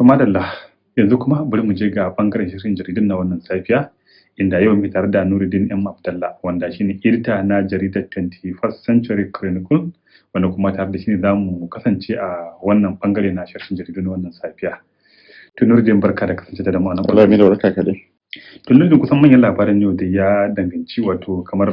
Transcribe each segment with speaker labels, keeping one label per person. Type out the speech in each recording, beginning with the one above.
Speaker 1: To madalla, yanzu kuma bari mu je ga ɓangaren shirin jaridun na wannan safiya, inda yau muke tare da Nuruddin M. Abdallah, wanda shine edita na jaridar 21st Century Chronicle, wanda kuma tare da shi ne za mu kasance a wannan ɓangare na shirin jaridun na wannan safiya. To Nuruddin, barka da kasance da mu a nan.
Speaker 2: Allah mai da barka ka dai.
Speaker 1: To Nuruddin, kusan manyan labaran yau da ya danganci wato kamar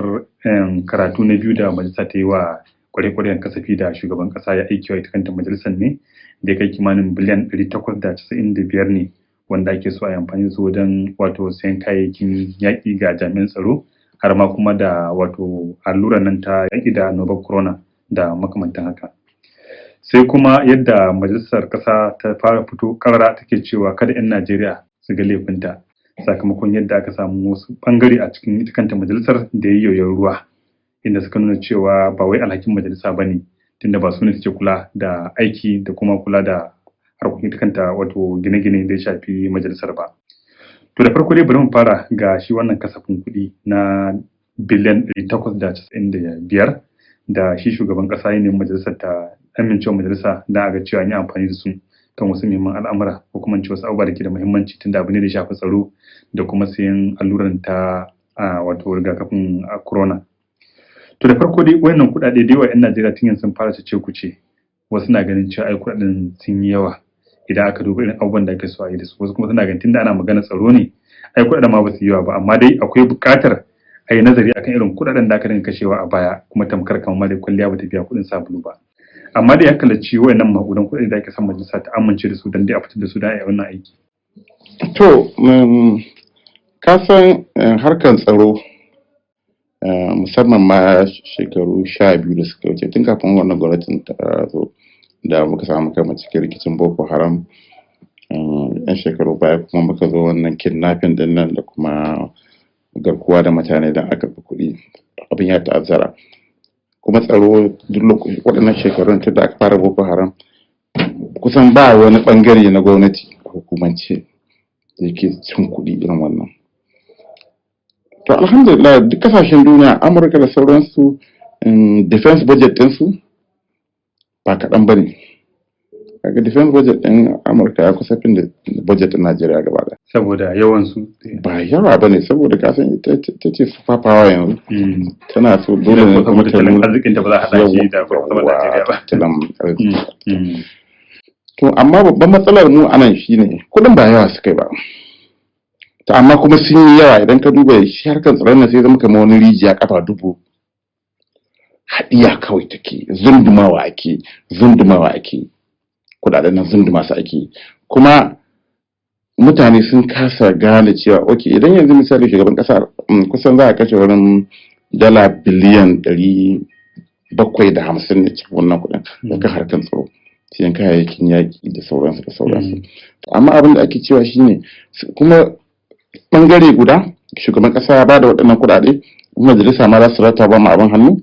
Speaker 1: karatu na biyu da majalisa ta yi wa kware-kwaren kasafi da shugaban kasa ya aiki wa ita kanta majalisar ne, da ya kai kimanin biliyan 895 ne, wanda ake so a yi amfani da su wajen wato sayan kayayyakin yaƙi ga jami'an tsaro, har ma kuma da wato allurar nan ta yaƙi da annobar corona da makamantan haka. Sai kuma yadda majalisar ƙasa ta fara fito ƙarara take cewa kada 'yan Najeriya su ga laifinta, sakamakon yadda aka samu wasu ɓangare a cikin ita kanta majalisar da ya yi yoyon ruwa, inda suka nuna cewa ba wai alhakin majalisa ba ne, tunda ba su ne suke kula da aiki da kuma kula da harkokin ita kanta wato gine-gine da ya shafi majalisar ba. To da farko dai bari mu fara ga shi wannan kasafin kuɗi na biliyan 895 da shi shugaban ƙasa ya nemi majalisar ta amincewa majalisa da a ga cewa an yi amfani da su kan wasu muhimman al'amura, ko kuma wasu abubuwa da ke da muhimmanci, tunda abu ne da ya shafi tsaro da kuma sayan allurar ta wato rigakafin corona. To da farko dai wayannan kuɗaɗe da yawa 'yan Najeriya tun yanzu sun fara cece-kuce, wasu na ganin cewa ai kuɗaɗen sun yi yawa idan aka duba irin abubuwan da ake so a yi da su, wasu kuma suna ganin tunda ana maganar tsaro ne ai kuɗaɗen ma ba su yi yawa ba, amma dai akwai buƙatar a yi nazari akan irin kuɗaɗen da aka dinga kashewa a baya, kuma tamkar kamar ma dai kwalliya ba ta biya kuɗin sabulu ba. Amma dai ya kallaci wayannan maƙudan kuɗaɗe da ake son majalisa ta amince da su don dai a fitar da su da a yi wannan aiki.
Speaker 2: To ka san harkar tsaro musamman ma shekaru 12 da suka wuce, tun kafin wannan gwamnatin ta zo da muka samu kama cikin rikicin Boko Haram, yan shekaru baya kuma muka zo wannan kidnapping din nan da kuma garkuwa da mutane don aka fi kuɗi, abin ya ta'azzara. Kuma tsaro duk waɗannan shekarun tun da aka fara Boko Haram kusan ba wani ɓangare na gwamnati a hukumance da yake cin kuɗi irin wannan. To alhamdulillah duk kasashen duniya, Amurka da sauransu, defense budget ɗinsu ba kaɗan ba ne. Kaga defense budget ɗin Amurka ya kusa fin da budget ɗin Najeriya gaba ɗaya.
Speaker 1: Saboda yawansu?
Speaker 2: Ba yawa ba ne, saboda kasan ita ce super power yanzu. Tana so dole ne kuma ta nuna
Speaker 1: arzikinta ba za a haɗa shi da kuma Najeriya ba.
Speaker 2: To amma babban matsalar mu anan shine kuɗin ba yawa suka yi ba. To amma kuma sun yi yawa idan ka duba shi harkar tsaron nan sai zama kamar wani rijiya kafa dubu. Haɗiya kawai take, zundumawa ake. Kuɗaɗen nan zunduma su ake. Kuma mutane sun kasa gane cewa okay, idan yanzu misali shugaban ƙasa kusan za a kashe wurin dala biliyan 750 ne cikin wannan kuɗin daga harkar tsaro, siyan kayayyakin yaƙi da sauransu. Amma abin da ake cewa shine kuma ɓangare guda shugaban ƙasa ya bada waɗannan kuɗaɗe, majalisa ma za su rattaba mu abin hannu.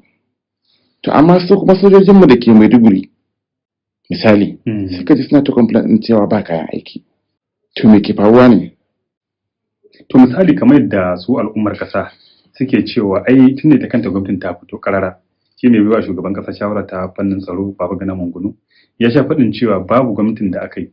Speaker 2: To amma su kuma sojojinmu da ke Maiduguri misali suka ji suna ta complain ɗin cewa ba kayan aiki. To me ke faruwa ne?
Speaker 1: To misali kamar yadda su al'ummar ƙasa suke cewa ai tun da ta kanta gwamnatin ta fito ƙarara, shi mai baiwa shugaban ƙasa shawara ta fannin tsaro Babagana Mangunu ya sha faɗin cewa babu gwamnatin da aka yi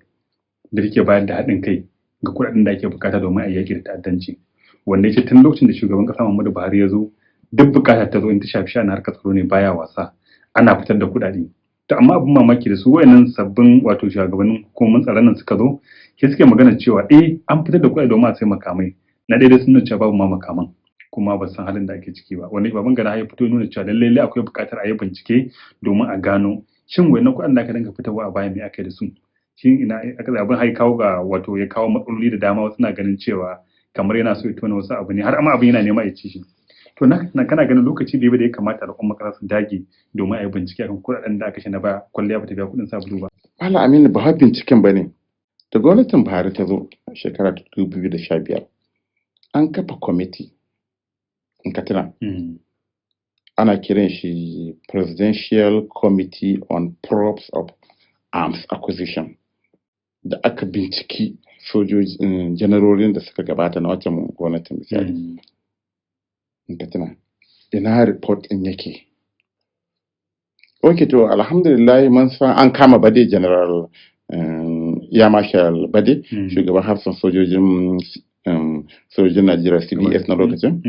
Speaker 1: da take bayar da haɗin kai ga kuɗaɗen da ake bukata domin a yaƙi da ta'addanci, wanda yake tun lokacin da shugaban ƙasa Muhammadu Buhari ya zo duk buƙatar ta zo in ta shafi sha'anin harkar tsaro ne baya wasa, ana fitar da kuɗaɗe. To amma abin mamaki da su wayannan sabbin wato shugabannin hukumomin tsaron nan suka zo, sai suke magana cewa an fitar da kuɗaɗe domin a sai makamai. Na daidai sun nuna cewa babu ma makaman, kuma ba san halin da ake ciki ba, wanda Babangana ya fito nuna cewa lallai akwai buƙatar a yi bincike domin a gano shin wayannan kuɗaɗen da aka dinga fitarwa a baya me aka yi da su. Shin ina aka abin har kawo ga wato ya kawo matsaloli da dama, wasu na ganin cewa kamar yana so ya tona wasu abu ne, har amma abin yana nema ya ci shi. To kana ganin lokaci da ya kamata al'umma ƙasa su dage domin a yi bincike akan kuɗaɗen da aka kashe na baya, kwalliya ba ta biya kuɗin sabulu ba.
Speaker 2: Malam Aminu, ba har binciken ba ne. Da gwamnatin Buhari ta zo a shekara 2015 an kafa kwamiti, in ka tuna, ana kiran shi Presidential Committee on Probes of Arms Acquisition, da aka binciki sojoji janarorin da suka gabata na wancan gwamnatin misali. In ka tuna, ina report ɗin yake? Okay, to alhamdulillah mun san an kama Bade General ya Marshal Bade
Speaker 1: Mm.
Speaker 2: shugaban hafsan sojojin Najeriya CDS na lokacin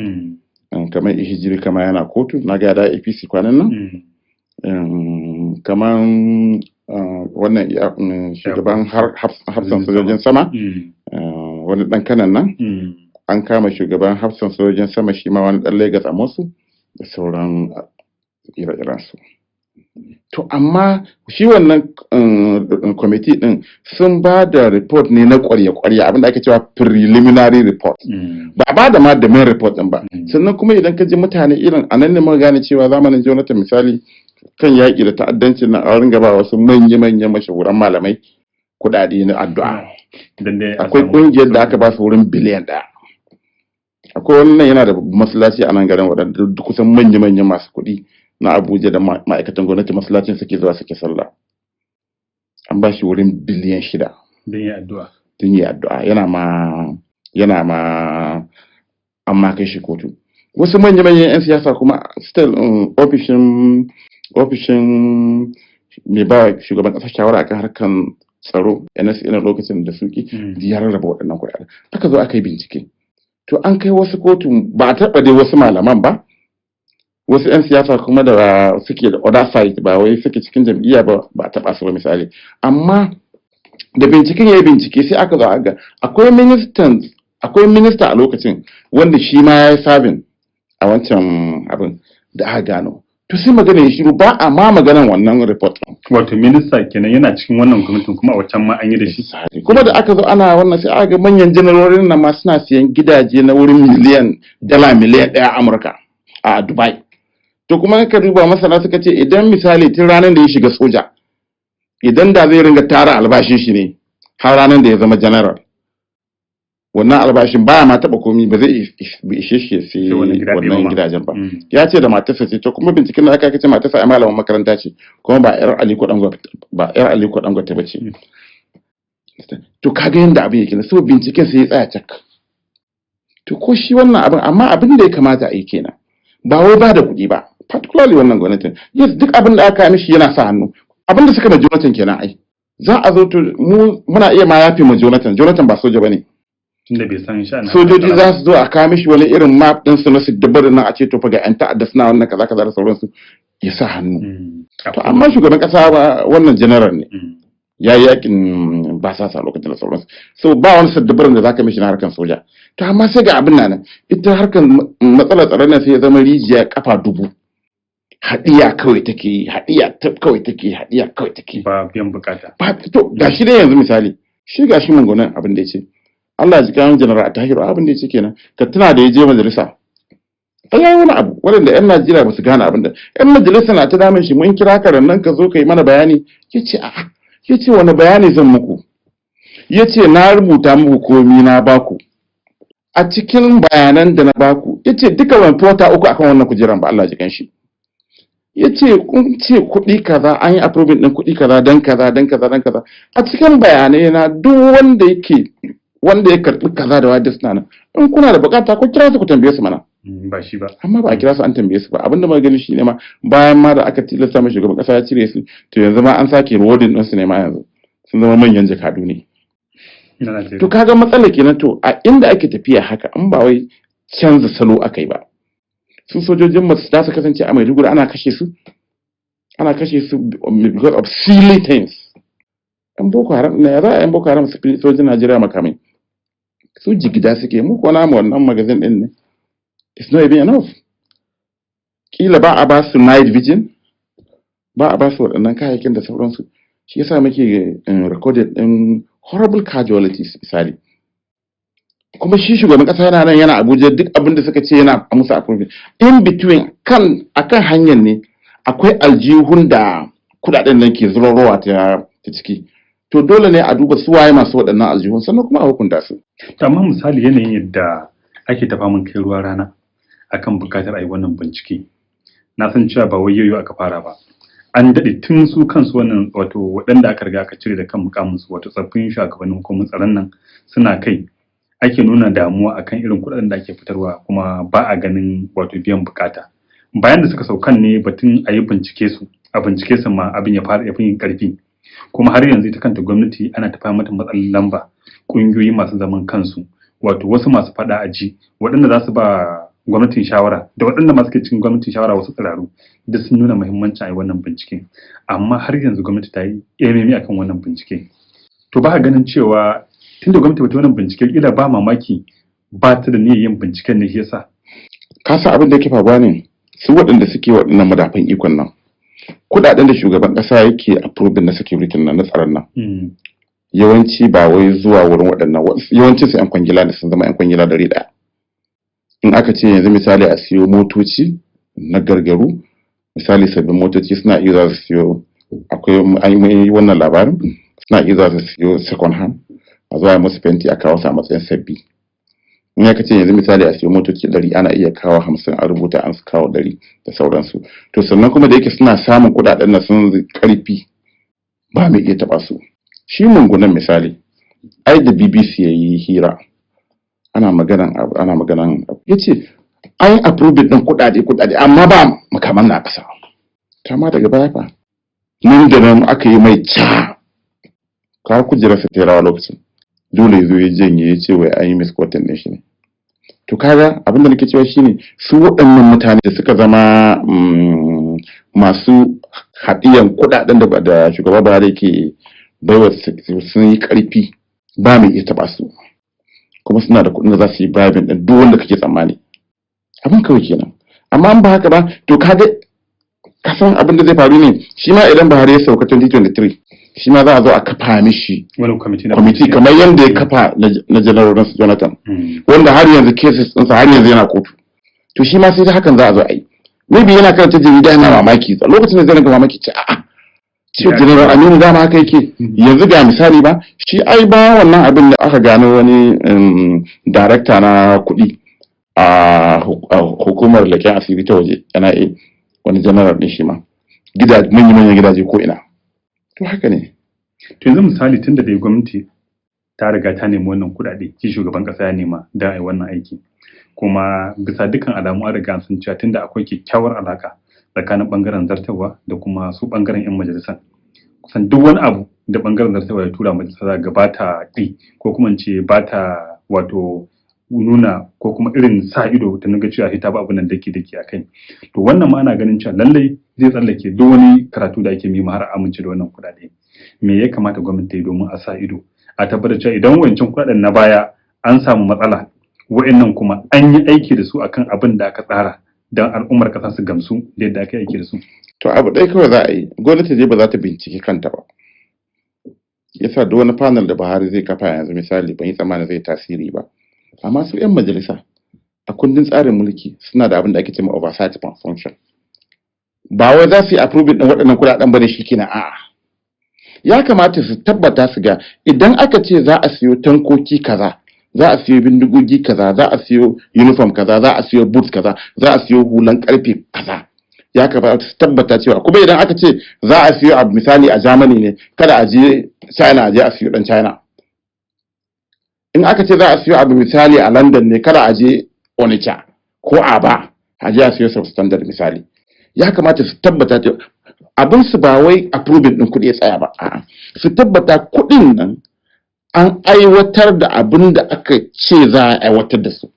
Speaker 2: kamar Ihijiri kama yana kotu na ga da APC kwanan nan kamar wannan shugaban hafsan sojojin sama wani dan kanan nan an kama shugaban hafsan sojojin sama shi ma wani dan Lagos a Mosu da sauran ire-iren su. To amma shi wannan kwamiti din sun ba da report ne na kwarya-kwarya abinda ake cewa preliminary report ba da ma da main report din ba. Sannan kuma idan ka ji mutane irin anan ne muka gane cewa zamanin Jonathan misali kan yaƙi da ta'addancin na a ringa ba wasu manya-manyan mashahuran malamai kuɗaɗe na addu'a. Akwai ƙungiyar da aka ba su wurin biliyan 1. Akwai wannan yana da masallaci a nan garin waɗanda kusan manya-manyan masu kuɗi na Abuja da ma'aikatan gwamnati masallacin suke zuwa suke sallah. An ba shi wurin biliyan 6.
Speaker 1: Don yi addu'a.
Speaker 2: Don yi addu'a yana ma an ma kai shi kotu. Wasu manya-manyan 'yan siyasa kuma still ofishin mai ba shugaban ƙasar shawara akan harkan tsaro NSA na lokacin da suke ya rarraba waɗannan kuɗaɗen. Aka zo aka yi bincike. To an kai wasu kotu ba a taɓa dai wasu malaman ba. Wasu 'yan siyasa kuma da suke da other side ba wai suke cikin jam'iyya ba a taɓa su ba misali. Amma da binciken ya yi bincike sai aka zo ga akwai minista a lokacin wanda shi ma ya yi sabin a wancan abin da aka gano. To sai magana ya shiru ba a ma maganan wannan report. Wato
Speaker 1: minista kenan yana cikin wannan gwamnatin kuma a wancan ma an yi da shi.
Speaker 2: Kuma da aka zo ana wannan sai aka ga manyan janarorin nan ma suna siyan gidaje na wurin dala miliyan 1 Amurka a Dubai. To kuma ka duba masana suka ce idan misali tun ranar da ya shiga soja idan da zai ringa tara albashin shi ne har ranar da ya zama general wannan albashin baya ma taba komi ba zai ishe shi sai wannan gidajen ba. Ya ce da matarsa ce to kuma binciken da aka ce matarsa ai malamin makaranta ce kuma ba yar Aliko Dangote ba ce. To kaga yanda abin yake so binciken sai ya tsaya cak. To ko shi wannan abin amma abin da ya kamata a yi kenan ba wai ba da kuɗi ba particularly wannan gwamnatin yes duk abin da aka mishi yana sa hannu abin da suka ma Jonathan kenan ai za a zo to muna iya ma yafe ma Jonathan ba soja bane.
Speaker 1: Tunda bai san sha
Speaker 2: sojoji za su zo a kawo mishi wani irin map din su na siddabar nan a ce to fa ga yan ta'adda suna wannan kaza da sauransu ya sa hannu. To amma shugaban kasa ba wannan general ne ya yi yakin ba sa lokacin da sauransu so ba wani siddabar da zaka mishi na harkan soja. To amma sai ga abin nan ita harkan matsalar tsaron nan sai ya zama rijiya kafa dubu haɗiya kawai take
Speaker 1: ba biyan bukata
Speaker 2: ba. To gashi dai yanzu misali shi gashi mun gonan abin da ya ce Allah ji kayan general Tahiru abin da ya ce kenan ka tuna da ya je majalisa ai wani abu wanda yan Najeriya ba su gane abin da yan majalisa na ta damin shi mun kira ka nan ka zo ka yi mana bayani yace wani bayani zan muku yace na rubuta muku komi na baku a cikin bayanan da na baku yace duka wani wata 3 akan wannan kujeran ba Allah ji kan shi yace kun ce kuɗi kaza an yi approving din kuɗi kaza dan kaza a cikin bayanai na duk wanda ya karbi kaza da wadda suna nan in kuna da bukata ko kira su ku tambaye su mana
Speaker 1: ba shi ba
Speaker 2: amma ba a kira su an tambaye su ba abinda muka gani shine ma bayan ma da aka tilasta mai shugaban kasa ya cire su to yanzu ma an sake rewarding din su ne ma yanzu sun zama manyan jakadu ne. To kaga matsala kenan to a inda ake tafiya haka in ba wai canza salo akai ba su sojojin masu da su kasance a Maiduguri ana kashe su because of silly things. Yan Boko Haram ne ya za a yan Boko Haram su fi sojin Najeriya makamai su jigida suke mu ko namu wannan magazin din ne it's not even enough. Kila ba a ba su night vision ba a ba su waɗannan kayayyakin da sauransu shi yasa muke recorded din horrible casualties misali kuma shi shugaban kasa yana nan yana Abuja duk abin da suka ce yana musu approving in between akan hanyar ne akwai aljihun da kudaden nan ke zurowa ta ciki to dole ne a duba su waye masu waɗannan aljihun sannan kuma a hukunta su.
Speaker 1: Amma misali yanayin yadda ake tafa mun kai ruwa rana akan bukatar ayi wannan bincike na san cewa ba wai yau aka fara ba an daɗe tun su kansu wannan wato waɗanda aka riga aka cire da kan mukamin su wato tsaffin shugabannin hukumar tsaron nan suna kai ake nuna damuwa akan irin kuɗaɗen da ake fitarwa kuma ba a ganin wato biyan bukata bayan da suka saukan ne batun a yi bincike su ma abin ya fara yin karfi kuma har yanzu ita kanta gwamnati ana ta fama mata matsalar lamba, ƙungiyoyi masu zaman kansu, wato wasu masu faɗa a ji waɗanda za su ba gwamnatin shawara da waɗanda masu ke cikin gwamnatin shawara wasu tsiraru duk sun nuna muhimmancin a yi wannan bincike, amma har yanzu gwamnati ta yi ememi akan wannan bincike. To ba ganin cewa tunda gwamnati ba ta wannan bincike kila ba mamaki ba ta da niyyar yin binciken ne yasa.
Speaker 2: Ka san abin da yake faruwa ne, su waɗanda suke waɗannan madafan ikon nan kuɗaɗen da shugaban ƙasa yake approving na security nan na tsaron nan yawanci ba wai zuwa wurin waɗannan, yawancin su 'yan kwangila ne, sun zama 'yan kwangila dari ɗaya. In aka ce yanzu misali a siyo motoci na gargaru, misali sabbin motoci suna iya za su siyo, akwai an yi wannan labarin, suna iya za su siyo second hand a zuwa musu fenti a kawo su a matsayin sabbi. In aka ce yanzu misali a siyo motoci 100 ana iya kawo 50 a rubuta an su kawo 100 da sauransu. To sannan kuma da yake suna samun kuɗaɗen na sun ƙarfi ba mai iya taɓa su. Shi Mungunan misali, ai da BBC ya yi hira ana maganan ya ce an approve ɗin kuɗaɗe amma ba makaman na ƙasa. Kama daga baya fa nan da nan aka yi mai ca kawo kujerarsa ta rawa lokacin, dole ya zo ya janye ya ce wai an yi misquoting ɗin shi ne. To kaga abin da nake cewa shine su waɗannan mutane da suka zama masu haɗiyan kuɗaɗen da shugaba Buhari yake baiwa sun yi ƙarfi ba mai iya taɓa su, kuma suna da kuɗin da za su yi bribing ɗin duk wanda kake tsammani. Abin kawai kenan. Amma an ba haka ba to kaga kasan abin da zai faru ne, shi ma idan Buhari ya sauka 2023 shi ma za a zo a kafa mishi kwamiti kamar yadda ya kafa na General Jonathan, wanda har yanzu cases ɗinsa har yanzu yana kotu. To shi ma sai da hakan za a zo a yi. Maybe yana karanta jarida yana mamaki, lokacin da zai rinka mamaki ce a'a cewa General Aminu dama haka yake. Yanzu ga misali ba, shi ai ba wannan abin da aka gano wani darakta na kuɗi a hukumar leƙen asiri ta waje NIA, wani general ɗin shi ma manyan gidaje ko ina. To haka ne.
Speaker 1: To yanzu misali tunda dai gwamnati ta riga ta nemi wannan kuɗaɗe, shi shugaban ƙasa ya nema da a yi wannan aiki, kuma bisa dukkan alamu an riga sun cewa tunda akwai kyakkyawar alaka tsakanin ɓangaren zartarwa da kuma su ɓangaren 'yan majalisa, kusan duk wani abu da ɓangaren zartarwa ya tura majalisa za ga ba ta ƙi ko kuma ce ba ta wato nuna ko kuma irin sa ido ta naga cewa ita ba abin nan dake a kai. To wannan ma ana ganin cewa lallai zai tsallake duk wani karatu da ake mima har amince da wannan kuɗaɗe. Me ya kamata gwamnati ta yi domin a sa ido a tabbatar cewa idan wancan kuɗaɗen na baya an samu matsala, wa'annan kuma an yi aiki da su akan abin da aka tsara don al'ummar ƙasa su gamsu da yadda aka yi aiki da su.
Speaker 2: To abu ɗaya kawai za a yi, gwamnati dai ba za ta binciki kanta ba. Yasa duk wani panel da Buhari zai kafa yanzu misali ban yi tsammanin zai tasiri ba. Amma su 'yan majalisa a kundin tsarin mulki suna da abin da ake cewa oversight function. Ba wai za su yi approving ɗin waɗannan kuɗaɗen ba ne shi kenan, a'a. Ya kamata su tabbata su ga idan aka ce za a siyo tankoki kaza, za a siyo bindigogi kaza, za a siyo uniform kaza, za a siyo boots kaza, za a siyo hulan karfe kaza. Ya kamata su tabbata cewa kuma idan aka ce za a siyo abu misali a Germany ne, kada a je China a je a siyo ɗan China. In aka ce za a siyo abu misali a London ne, kada a je Onitsha ko Aba a je a siyo substandard misali. Ya kamata su tabbata abin su ba wai approving din kuɗi ya tsaya ba, a'a su tabbata kuɗin nan an aiwatar da abin da aka ce za a aiwatar da su.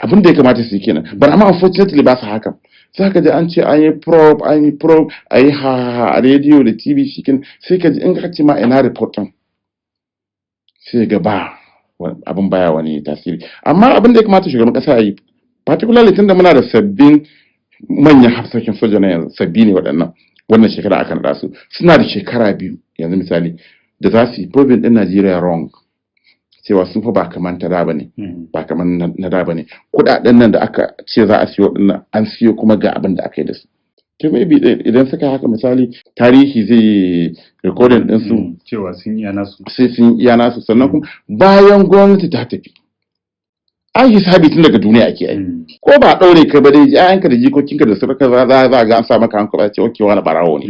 Speaker 2: Abin da ya kamata su yi kenan, but amma unfortunately ba su haka. Sai ka ji an ce an yi probe a yi a rediyo da TV shikin, sai ka ji in ka ce ma ina reporting sai ga ba abin baya wani tasiri. Amma abin da ya kamata shugaban kasa ya yi, particularly tunda muna da sabbin manyan hafsoshin soja na yanzu, sabbi ne waɗannan, wannan shekara aka naɗa su, suna da shekara 2 yanzu misali da za su yi proving din Najeriya wrong, cewa sun fa ba kamar ta da bane, ba kamar na da bane. Kuɗaɗen nan da aka ce za a siyo dinnan an siyo kuma ga abin da aka yi da su. To maybe idan suka haka misali tarihi zai recording din su
Speaker 1: cewa sun iya nasu,
Speaker 2: sai sun iya nasu, sannan kuma bayan gwamnati ta tafi an hisabi tun daga duniya ake yi, ko ba ɗaure ka ba dai ƴaƴanka da jikokinka da suka za ga an sa maka hankali ce okay wani barawo ne,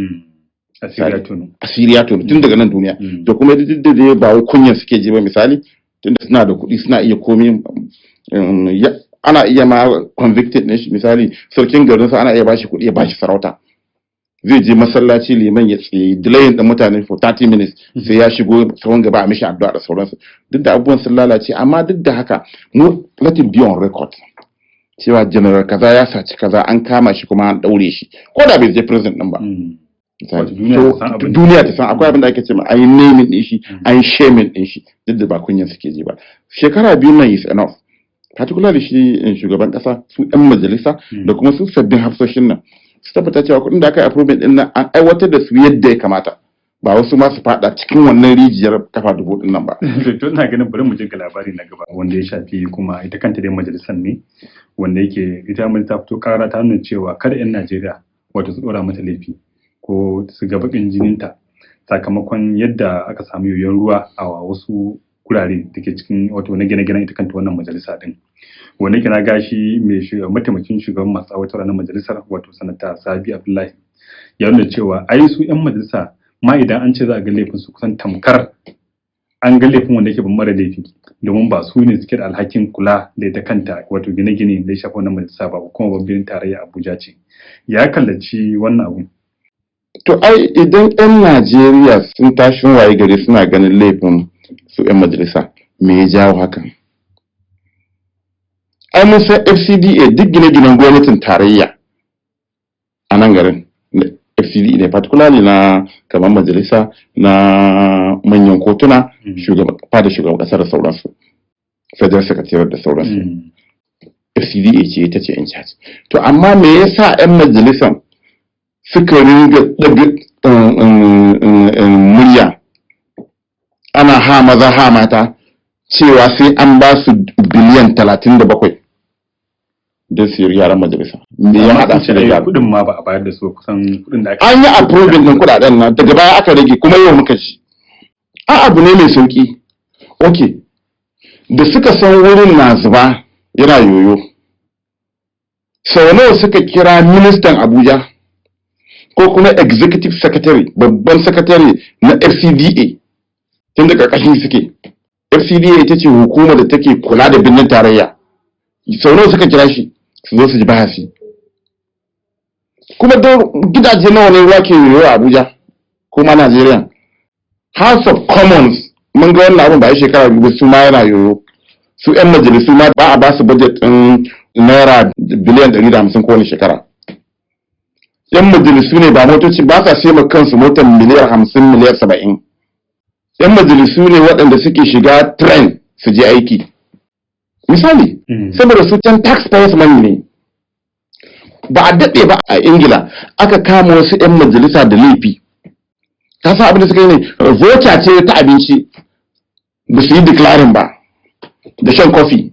Speaker 2: asiri ya tono tun daga nan duniya. To kuma duk da ba wai kunyan suke ji ba misali, tunda suna da kuɗi suna iya komai, ana iya ma convicted ne shi misali sarkin garinsa ana iya bashi kuɗi ya bashi sarauta, zai je masallaci liman ya tsaye delayin da mutane for 30 minutes sai ya shigo tsawon gaba a mishi addu'a da sauransu, duk da abubuwan sun lalace, amma duk da haka mu let it be on record cewa general kaza ya saci kaza an kama shi kuma an daure shi ko da bai je prison din ba. Duniya ta san akwai abin da ake cewa an yi naming din shi an yi shaming din shi, duk da ba kunyan suke ji ba. Shekara 2 nan is enough, particularly shi shugaban kasa, su yan majalisa da kuma su sabbin hafsoshin nan su tabbata cewa kuɗin da aka yi approvement din nan an aiwatar da su yadda ya kamata, ba wasu ma su fada cikin wannan rijiyar kafa dubu din nan ba.
Speaker 1: To ina ganin bari mu je ga labari na gaba wanda ya shafi kuma ita kanta dai majalisar ne, wanda yake ita ta fito kara ta nuna cewa kada 'yan Najeriya wato su dora mata laifi ko su ga bakin jininta sakamakon yadda aka samu yoyon ruwa a wasu kurare da ke cikin wato na gine-ginen ita kanta wannan majalisa din, wanda yake na gashi mai mataimakin shugaban masu aiwatar na majalisar wato sanata Sabi Abdullahi ya nuna cewa ai su 'yan majalisa ma idan an ce za a ga laifin su kusan tamkar an ga laifin wanda yake ban mara laifi, domin ba su ne suke da alhakin kula da ita kanta wato gine-gine da ya shafi wannan majalisa ba, kuma babban tarayya Abuja ce. Ya kallaci wannan abu.
Speaker 2: To ai idan 'yan Najeriya sun tashi waye gari suna ganin laifin su 'yan majalisa, me ya jawo hakan? Ai mun san FCDA duk gine-ginen gwamnatin tarayya a nan garin FCDA ne, particularly na kamar majalisa, na manyan kotuna, fada shugaban kasa da sauransu, federal secretary da sauransu. FCDA ce ita ce in charge. To amma me yasa 'yan majalisan suka ringa daga murya ana ha maza ha mata cewa sai an ba su biliyan 37 don siyar yaran majalisa? Me ya haɗa shi da yaro?
Speaker 1: Kudin ma ba a bayar da su, kusan kudin da aka
Speaker 2: an yi approving din kudaden nan, daga baya aka rage kuma yau muka ci. Abu ne mai sauki. Okay, da suka san wurin na zuba yana yoyo, sau nawa suka kira ministan Abuja ko kuma executive secretary, babban secretary na FCDA, tun da ƙarƙashin suke. FCDA ita ce hukumar da take kula da birnin tarayya. Sau nawa suka kira shi su zo su ji bahasi. Kuma gidaje nawa ne ruwa ke yoyo a Abuja ko ma Najeriya? House of Commons mun ga wannan abin ba ya shekara biyu su ma yana yoyo. Su 'yan majalisu ma ba a ba su budget ɗin naira biliyan 150 kowane shekara. 'Yan majalisu ne ba motoci, ba sa sai kansu motar miliyar 50 miliyar 70. 'Yan majalisu ne waɗanda suke shiga train su je aiki. Misali, saboda su can taxpayers money ne. Ba a daɗe ba a Ingila aka kama wasu 'yan majalisa da laifi. Ka san abin da suka yi ne, voucher ce ta abinci ba su yi declaring ba, da shan kofi.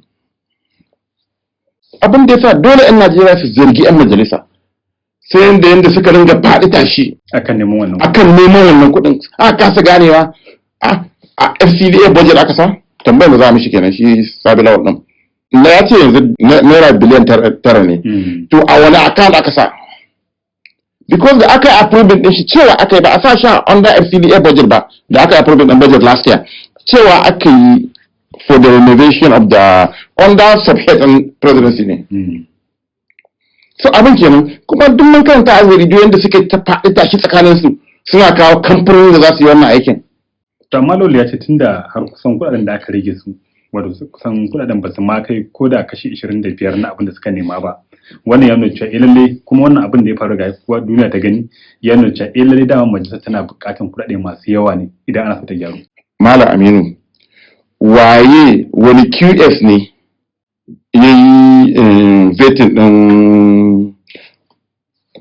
Speaker 2: Abin da ya sa dole 'yan Najeriya su zargi 'yan majalisa. Sai yadda suka ringa faɗi tashi
Speaker 1: akan neman
Speaker 2: wannan kuɗin. Aka kasa ganewa a FCDA budget aka sa? Tambayar da za mu shi kenan shi Sabi Lawal ɗin. Na ya ce yanzu naira biliyan 9 ne. To a wani account aka sa? Because da aka yi approving ɗin shi cewa aka yi ba a sa shi under FCDA budget ba, da aka yi approving ɗin budget last year. Cewa aka yi for the renovation of the under subhead and presidency ne. So abin kenan, kuma duk mun karanta a rediyo yadda suke ta faɗi tashi tsakaninsu suna kawo kamfanonin da za su yi wannan aikin.
Speaker 1: To amma Lolo ya ce tunda har kusan kuɗaɗen da aka rage su, wato kusan kuɗaɗen ba su ma kai ko da kashi 25 na abin da suka nema ba. Wannan ya nuna cewa lalle kuma wannan abin da ya faru ga kuwa duniya ta gani ya nuna cewa lalle dama majalisar tana buƙatar kuɗaɗe masu yawa ne idan ana so ta gyaru.
Speaker 2: Malam Aminu, wani QS ne ya yi vetting ɗin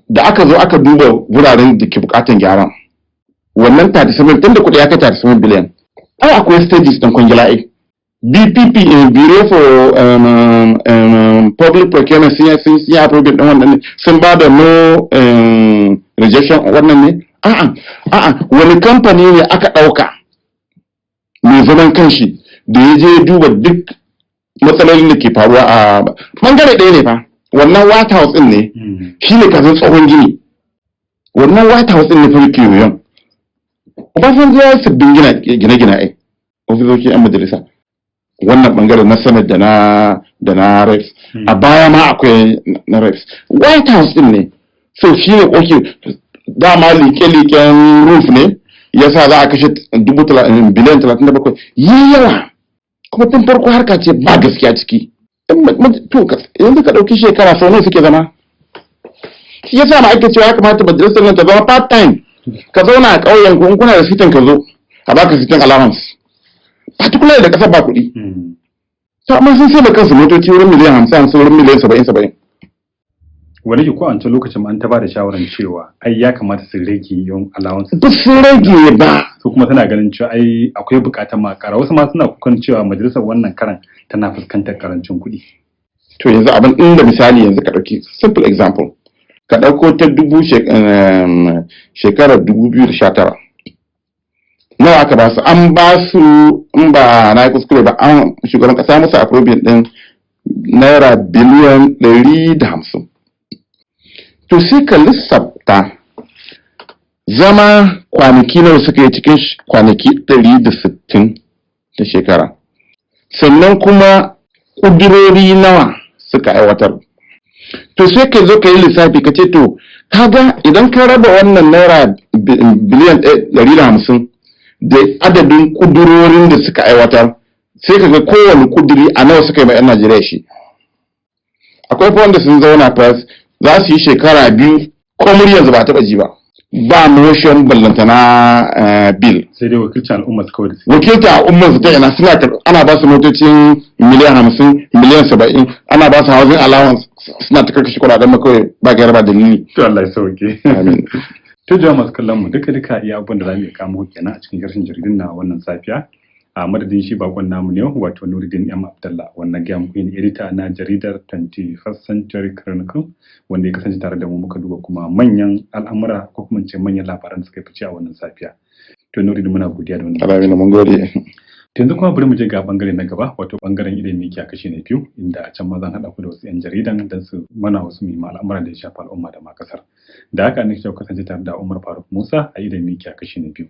Speaker 2: da aka zo aka duba wuraren da ke buƙatar gyaran? Wannan 37 tun da kuɗi ya kai 37 biliyan. Ai akwai stages ɗin kwangila ai. BPP Bureau for Public Procurement sun yi approving ɗin wannan ne, sun ba da no rejection wannan ne? A'a wani kamfani ne aka ɗauka mai zaman kanshi da ya je duba duk matsalolin da ke faruwa a bangare ɗaya ne fa. Wannan White House ɗin ne, shi ne kafin tsohon gini. Wannan White House ɗin ne fa yake yoyon. Obasanjo ya yi sabbin gine-gine ai, ofisoshi 'yan majalisa. Wannan bangare na Senate da na Reps. A baya ma akwai na Reps. White House ɗin ne. So shi ne dama liƙe-liƙen roof ne yasa za a kashe biliyan 37 yi yawa kuma tun farko harka ce ba gaskiya ciki. To yanzu ka ɗauki shekara sau nawa suke zama, shi yasa ma ake cewa ya kamata majalisar nan ta zama part time, ka zauna a ƙauyen ku in kuna da sitin ka zo a baka sitin allowance, particularly da ƙasar ba kuɗi. To amma sun sai da kansu motoci wurin miliyan 50 wurin miliyan 70.
Speaker 1: Wani ko an ce lokacin an ta ba da shawarar cewa ai ya kamata su rage yawan allowance.
Speaker 2: Ba su rage ba.
Speaker 1: Su kuma tana ganin cewa ai akwai bukatar ma ƙara, wasu ma suna kukan cewa majalisar wannan karan tana fuskantar karancin kuɗi.
Speaker 2: To yanzu abin inda misali yanzu ka ɗauki simple example, ka ɗauko ta shekarar 2019 nawa aka ba su, an ba su in ba na yi kuskure ba an shugaban kasa musu appropriate ɗin naira biliyan 150. To sai ka lissafta zama kwanaki nawa suka yi cikin kwanaki 160 ta shekara, sannan kuma ƙudurori nawa suka aiwatar. To sai ka zo ka yi lissafi ka ce to kaga idan ka raba wannan naira biliyan 150 da adadin ƙudurorin da suka aiwatar, sai ka ga kowane ƙuduri a nawa suka yi ma 'yan Najeriya shi. Akwai wanda sun zauna fas za su yi shekara 2 ko muryar ba taɓa ji ba, ba motion ballantana bill.
Speaker 1: Sai dai wakilcin al'umma su kawai.
Speaker 2: Wakilcin al'umma su ta yana ana ba su motocin miliyan 50 miliyan 70, ana ba su housing allowance suna ta karkashe kuɗaɗen ma kawai ba gaira ba dalili.
Speaker 1: To Allah ya sauke.
Speaker 2: Amin.
Speaker 1: To jama'a masu kallon mu duka iya abubuwan da za mu iya kamo kenan a cikin harshen jaridun na wannan safiya. A madadin shi bakon namu ne wato Nuruddin M. Abdallah, wannan gaya muku ne edita na jaridar 21st Century Chronicle, wanda ya kasance tare da mu muka duba kuma manyan al'amura ko kuma ce manyan labaran da suka fice a wannan safiya. To Nuruddin muna godiya da wannan.
Speaker 2: Alamin mun gode.
Speaker 1: Yanzu kuma bari mu je ga bangare na gaba, wato bangaren ilimi a kashi na biyu, inda a can ma zan haɗa ku da wasu 'yan jaridan don su mana wasu muhimman al'amuran da ya shafi al'umma da ma kasar. Da haka ne shi kasance tare da Umar Faruk Musa a ilimi a kashi na biyu.